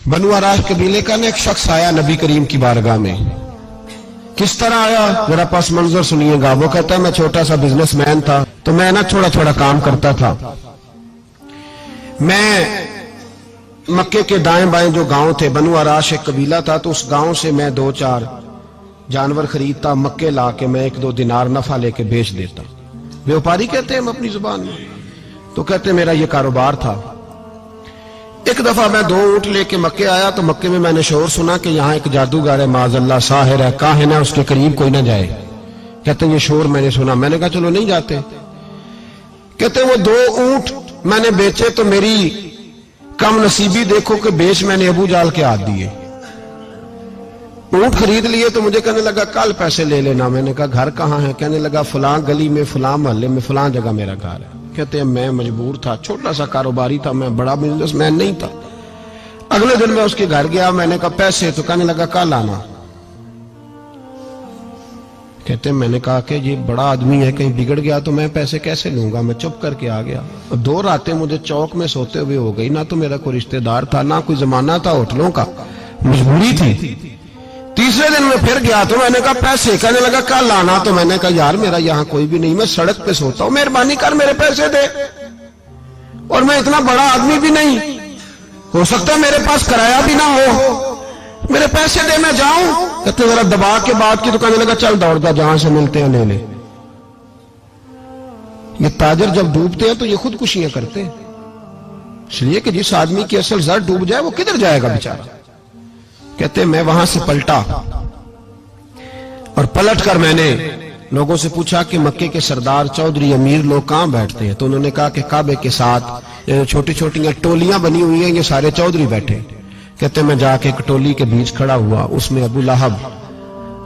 بنو آراش قبیلے کا ایک شخص آیا نبی کریم کی بارگاہ میں. کس طرح آیا ذرا پس منظر سنیے گا. وہ کہتا ہے میں چھوٹا سا بزنس مین تھا تو میں تھوڑا تھوڑا کام کرتا تھا. میں مکے کے دائیں بائیں جو گاؤں تھے، بنو آراش ایک قبیلہ تھا، تو اس گاؤں سے میں 2-4 جانور خریدتا، مکے لا کے میں 1-2 دینار نفع لے کے بیچ دیتا. بیوپاری کہتے ہیں ہم اپنی زبان میں. تو کہتے میرا یہ کاروبار تھا. ایک دفعہ میں 2 اونٹ لے کے مکے آیا تو مکے میں نے شور سنا کہ یہاں ایک جادوگر ہے، معاذ اللہ ساحر ہے، کاہن ہے، اس کے قریب کوئی نہ جائے. کہتے یہ شور میں نے سنا. میں نے کہا چلو نہیں جاتے. کہتے وہ 2 اونٹ میں نے بیچے تو میری کم نصیبی دیکھو کہ بیچ میں نے ابو جال کے ہاتھ دیے. اونٹ خرید لیے تو مجھے کہنے لگا کل پیسے لے لینا. میں نے کہا گھر کہاں ہے؟ کہنے لگا فلاں گلی میں، فلاں محلے میں، فلاں جگہ میرا گھر ہے. کہتے ہیں میں مجبور تھا، چھوٹا سا کاروباری تھا، میں بڑا بزنس مین نہیں تھا. اگلے دن میں اس کے گھر گیا. میں نے کہا پیسے؟ تو کہنے لگا کل آنا. کہتے ہیں میں نے کہا کہ یہ بڑا آدمی ہے، کہیں بگڑ گیا تو میں پیسے کیسے لوں گا. میں چپ کر کے آ گیا. 2 راتیں مجھے چوک میں سوتے ہوئے ہو گئی. نہ تو میرا کوئی رشتہ دار تھا، نہ کوئی زمانہ تھا ہوٹلوں کا، مجبوری تھی. تیسرے دن میں پھر گیا تو میں نے کہا پیسے؟ کہنے لگا کل آنا. تو میں نے کہا یار میرا یہاں کوئی بھی نہیں، میں سڑک پہ سوتا ہوں، مہربانی کر میرے پیسے دے. اور میں اتنا بڑا آدمی بھی نہیں، ہو سکتا ہے میرے پاس کرایہ بھی نہ ہو، میرے پیسے دے میں جاؤں. کہتے ذرا دبا کے بات کی. تو کہنے لگا چل دوڑ جا، جہاں سے ملتے ہیں لے لے. یہ تاجر جب ڈوبتے ہیں تو یہ خودکشیاں کرتے ہیں، اس لیے کہ جس آدمی کی اصل زر ڈوب جائے وہ کدھر جائے گا بیچارہ. کہتے میں وہاں سے پلٹا اور پلٹ کر میں نے لوگوں سے پوچھا کہ مکے کے سردار چودھری امیر لوگ کہاں بیٹھتے ہیں. تو انہوں نے کہا کہ کعبے کے ساتھ چھوٹی چھوٹی ٹولیاں بنی ہوئی ہیں، یہ سارے چودھری بیٹھے. کہتے میں جا کے ایک ٹولی کے بیچ کھڑا ہوا. اس میں ابو لہب،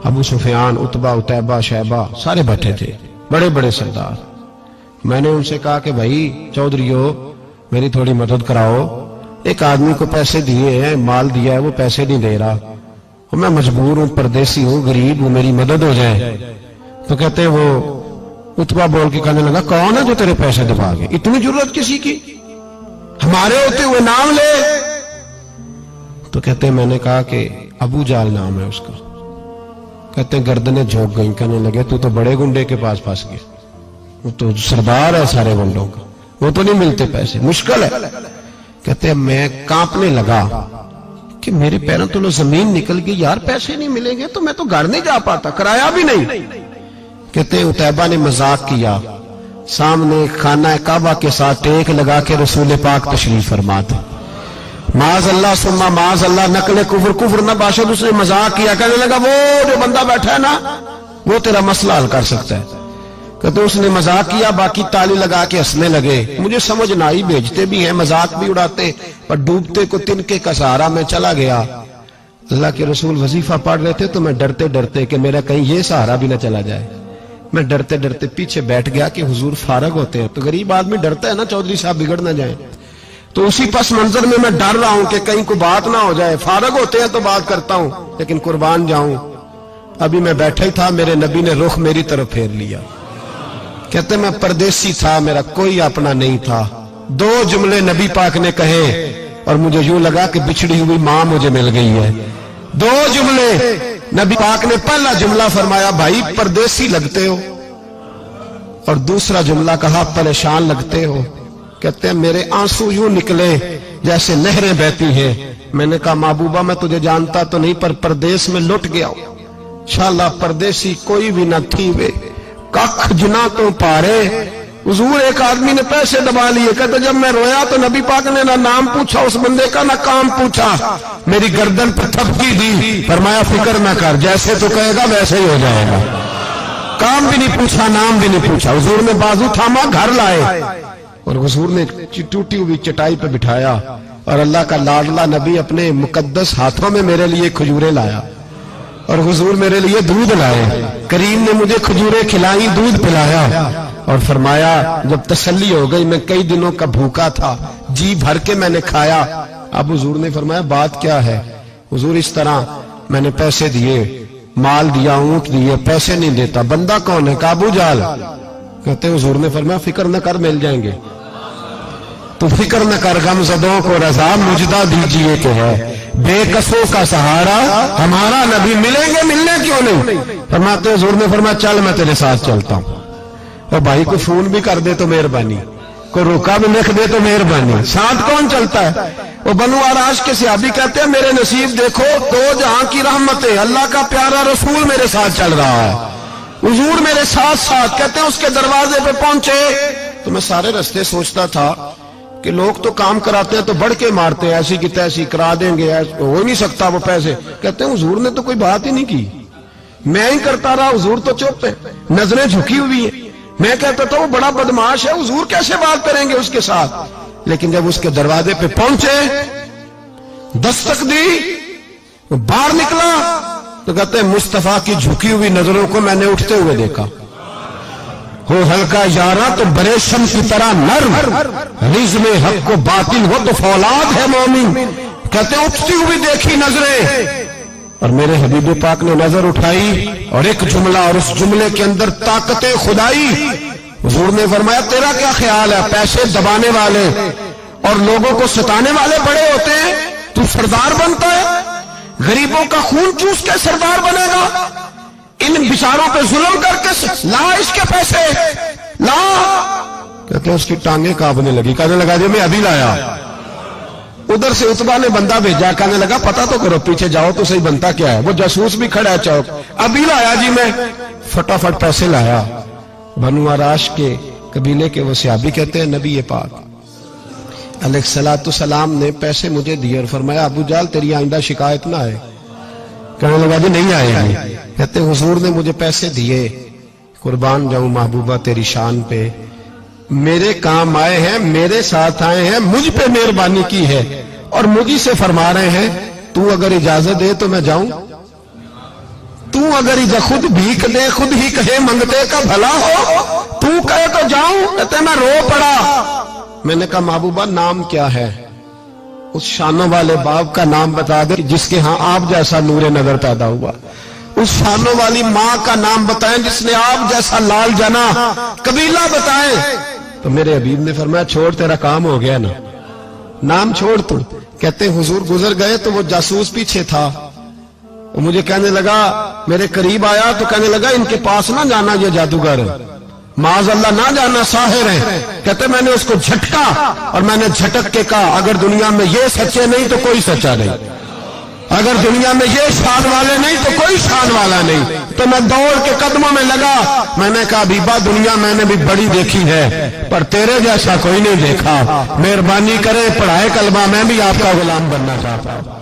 ابو سفیان، عتبہ، عتیبہ، شیبہ سارے بیٹھے تھے، بڑے بڑے سردار. میں نے ان سے کہا کہ بھائی چودھریو میری تھوڑی مدد کراؤ. ایک آدمی کو پیسے دیے ہیں، مال دیا ہے، وہ پیسے نہیں دے رہا، میں مجبور ہوں، پردیسی ہوں، غریب ہوں، میری مدد ہو جائے. تو کہتے وہ عتبہ بول کے کہنے لگا کون ہے جو تیرے پیسے دبا گے؟ اتنی ضرورت کسی کی؟ ہمارے ہوتے ہوئے نام لے. تو کہتے میں نے کہا کہ ابو جال نام ہے اس کا. کہتے گردنیں جھوک گئیں. کہنے لگے تو بڑے گنڈے کے پاس پھنس گئے، وہ تو سردار ہے سارے گنڈوں کا، وہ تو نہیں ملتے پیسے، مشکل ہے. کہتے میں کانپنے لگا کہ میرے پیروں تو زمین نکل گئی، یار پیسے نہیں ملیں گے تو میں تو گھر نہیں جا پاتا، کرایہ بھی نہیں. کہتے عتیبہ نے مذاق کیا. سامنے خانہ کعبہ کے ساتھ ٹیک لگا کے رسول پاک تشریف فرما تھے. معاذ اللہ ثم معاذ اللہ، نقل کفر نہ باشد. اس نے مذاق کیا. کہنے لگا وہ جو بندہ بیٹھا ہے نا وہ تیرا مسئلہ حل کر سکتا ہے. کہتے اس نے مذاق کیا، باقی تالی لگا کے ہنسنے لگے. مجھے سمجھ نہ آئی، بھیجتے بھی ہیں، مذاق بھی اڑاتے، پر ڈوبتے کو تنکے کا سہارا میں چلا گیا. اللہ کے رسول وظیفہ پڑھ رہے تھے تو میں ڈرتے ڈرتے کہ میرا کہیں یہ سہارا بھی نہ چلا جائے، میں ڈرتے ڈرتے پیچھے بیٹھ گیا کہ حضور فارغ ہوتے ہیں. تو غریب آدمی ڈرتا ہے نا چودھری صاحب بگڑ نہ جائیں. تو اسی پس منظر میں ڈر رہا ہوں کہ کہیں کوئی بات نہ ہو جائے. فارغ ہوتے ہیں تو بات کرتا ہوں، لیکن قربان جاؤں ابھی میں بیٹھا ہی تھا، میرے نبی نے رخ میری طرف پھیر لیا. کہتے میں پردیسی تھا، میرا کوئی اپنا نہیں تھا. 2 جملے نبی پاک نے کہے اور مجھے یوں لگا کہ بچھڑی ہوئی ماں مجھے مل گئی ہے. 2 جملے نبی پاک نے. پہلا جملہ فرمایا بھائی پردیسی لگتے ہو، اور دوسرا جملہ کہا پریشان لگتے ہو. کہتے ہیں میرے آنسو یوں نکلے جیسے نہریں بہتی ہیں. میں نے کہا محبوبہ میں تجھے جانتا تو نہیں، پر پردیس میں لٹ گیا ہوں. انشاءاللہ پردیسی کوئی بھی نہ تھی وے کخ جنا تو پارے. حضور ایک آدمی نے پیسے دبا لیے. کہتے جب میں رویا تو نبی پاک نے نہ نام پوچھا اس بندے کا، نہ کام پوچھا، میری گردن پر تھپکی دی. فرمایا فکر نہ کر، جیسے تو کہے گا ویسے ہی ہو جائے گا. کام بھی نہیں پوچھا، نام بھی نہیں پوچھا. حضور نے بازو تھاما، گھر لائے، اور حضور نے ٹوٹی ہوئی چٹائی پہ بٹھایا، اور اللہ کا لاڈلا نبی اپنے مقدس ہاتھوں میں میرے لیے کھجوریں لایا، اور حضور میرے لیے دودھ لائے. کریم نے مجھے کھجوریں کھلائی، دودھ پلایا، اور فرمایا جب تسلی ہو گئی، میں کئی دنوں کا بھوکا تھا، جی بھر کے میں نے کھایا. اب حضور نے فرمایا بات کیا ہے؟ حضور اس طرح میں نے پیسے دیے، مال دیا، اونٹ دیے، پیسے نہیں دیتا. بندہ کون ہے؟ ابو جال. کہتے حضور نے فرمایا فکر نہ کر، مل جائیں گے. تو فکر نہ کر، غم زدوں کو رضا مجدہ دیجئے تو ہے. بے کسوں کا سہارا ہمارا نبی، ملیں گے ملنے کیوں نہیں؟ فرماتے حضور نے فرمایا چل میں تیرے ساتھ چلتا ہوں، اور بھائی کو فون بھی کر دے تو مہربانی، کوئی روکا بھی لکھ دے تو مہربانی، ساتھ کون چلتا ہے؟ وہ بنو آراش کے صحابی کہتے ہیں میرے نصیب دیکھو، دو جہاں کی رحمتیں، اللہ کا پیارا رسول میرے ساتھ چل رہا ہے، حضور میرے ساتھ ساتھ۔ کہتے ہیں اس کے دروازے پہ پہنچے تو میں سارے رستے سوچتا تھا کہ لوگ تو کام کراتے ہیں تو بڑھ کے مارتے ہیں، ایسی کی تیسی کرا دیں گے، ہو ہی نہیں سکتا وہ پیسے۔ کہتے ہیں حضور نے تو کوئی بات ہی نہیں کی، میں ہی کرتا رہا، حضور تو چپ ہے، نظریں جھکی ہوئی ہیں۔ میں کہتا تھا وہ بڑا بدماش ہے، حضور کیسے بات کریں گے اس کے ساتھ؟ لیکن جب اس کے دروازے پہ پہنچے، دستک دی، وہ باہر نکلا تو کہتے ہیں مصطفیٰ کی جھکی ہوئی نظروں کو میں نے اٹھتے ہوئے دیکھا، ہو ہلکا یارہ تو بریشم کی طرح نرم، رزم حق کو باطل ہو تو فولاد ہے مومن۔ کہتے ہیں اٹھتی ہوئی دیکھی نظریں، اور میرے حبیب پاک نے نظر اٹھائی اور ایک جملہ، اور اس جملے کے اندر طاقت خدائی۔ حضور نے فرمایا تیرا کیا خیال ہے، پیسے دبانے والے اور لوگوں کو ستانے والے بڑے ہوتے ہیں، تو سردار بنتا ہے؟ غریبوں کا خون چوس کے سردار بنے گا؟ ان بیچاروں پہ ظلم کر کے لا اس کے پیسے لا۔ کہتے ہیں اس کی ٹانگیں کانپنے لگی، کہنے لگا جی میں ابھی لایا۔ ادھر سے عتبہ نے بندہ بھیجا، کہنے لگا پتہ تو کرو، پیچھے جاؤ تو صحیح بنتا کیا ہے۔ وہ جاسوس بھی کھڑا ہے چوک، ابھی لایا جی میں، فٹافٹ پیسے لایا۔ بنو آراش کے قبیلے کے وہ صحابی کہتے ہیں نبی پاک علیہ الصلوۃ والسلام نے پیسے مجھے دیے اور فرمایا ابو جہل تیری آئندہ شکایت نہ آئے۔ کہنے لگا جی نہیں آئے گی۔ کہتے ہیں حضور نے مجھے پیسے دیے، قربان جاؤں محبوبہ تیری شان پہ، میرے کام آئے ہیں، میرے ساتھ آئے ہیں، مجھ پہ مہربانی کی ہے، اور مجھے سے فرما رہے ہیں تو اگر اجازت دے تو میں جاؤں، تو اگر خود بھیک دے، خود ہی کہے منگتے کا بھلا ہو، تو کہے تو جاؤں۔ کہتے ہیں میں رو پڑا۔ میں نے کہا محبوبہ نام کیا ہے؟ اس شانوں والے باپ کا نام بتا دے جس کے ہاں آپ جیسا نور نظر پیدا ہوا، اس شانوں والی ماں کا نام بتائیں جس نے آپ جیسا لال جنا، قبیلہ بتائیں۔ تو میرے حبیب نے فرمایا چھوڑ تیرا کام ہو گیا نا، نام چھوڑ تو۔ کہتے ہیں حضور گزر گئے تو وہ جاسوس پیچھے تھا، وہ مجھے کہنے لگا، میرے قریب آیا تو کہنے لگا ان کے پاس نہ جانا، یہ جادوگر معاذ اللہ نہ جانا، ساحر ہیں۔ کہتے میں نے اس کو جھٹکا اور میں نے جھٹک کے کہا اگر دنیا میں یہ سچے نہیں تو کوئی سچا نہیں، اگر دنیا میں یہ شان والے نہیں تو کوئی شان والا نہیں۔ تو میں دوڑ کے قدموں میں لگا، میں نے کہا حبیبہ دنیا میں نے بھی بڑی دیکھی ہے پر تیرے جیسا کوئی نہیں دیکھا، مہربانی کرے پڑھائے کلمہ، میں بھی آپ کا غلام بننا چاہتا ہوں۔